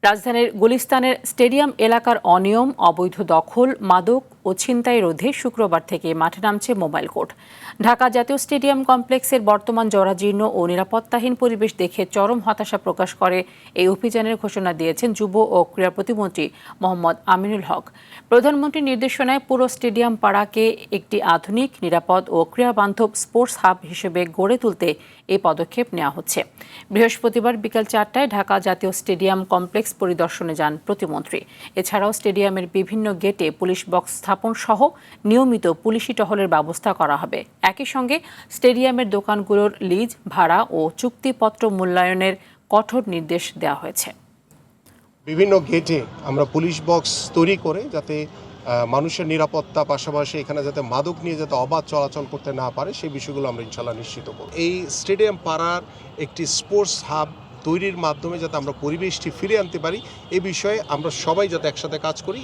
রাজধানীর গুলিস্তানের স্টেডিয়াম এলাকার অনিয়ম, অবৈধ দখল, মাদক ও ছিনতাই রোধে শুক্রবার থেকে মাঠে নামছে মোবাইল কোর্ট। ঢাকা জাতীয় স্টেডিয়াম কমপ্লেক্সের বর্তমান জরাজীর্ণ ও নিরাপত্তাহীন পরিবেশ দেখে চরম হতাশা প্রকাশ করে এই অভিযানের ঘোষণা দিয়েছেন যুব ও ক্রীড়া প্রতিমন্ত্রী মোহাম্মদ আমিনুল হক। প্রধানমন্ত্রীর নির্দেশনায় পুরো স্টেডিয়াম পাড়াকে একটি আধুনিক, নিরাপদ ও ক্রীড়াবান্ধব স্পোর্টস হাব হিসেবে গড়ে তুলতে এই পদক্ষেপ নেওয়া হচ্ছে। বৃহস্পতিবার বিকেল 4টায় ঢাকা জাতীয় স্টেডিয়াম কমপ্লেক্স পরিদর্শনে যান প্রতিমন্ত্রী। এছাড়াও স্টেডিয়ামের বিভিন্ন গেটে পুলিশ বক্স স্থাপন সহ নিয়মিত পুলিশি টহলের ব্যবস্থা করা হবে। একই সঙ্গে স্টেডিয়ামের দোকানগুলোর লিজ, ভাড়া ও চুক্তিপত্র মূল্যায়নের কঠোর নির্দেশ দেওয়া হয়েছে। বিভিন্ন গেটে আমরা পুলিশ বক্স তৈরি করে যাতে মানুষের নিরাপত্তা, পাশাপাশি এখানে যাতে মাদক নিয়ে যাতে অবাধ চলাচল করতে না পারে সেই বিষয়গুলো আমরা ইনশাল্লাহ নিশ্চিত করব। এই স্টেডিয়াম পাড়ার একটি স্পোর্টস হাব তৈরির মাধ্যমে যাতে আমরা পরিবেশটি ফিরে আনতে পারি, এই বিষয়ে আমরা সবাই যাতে একসাথে কাজ করি।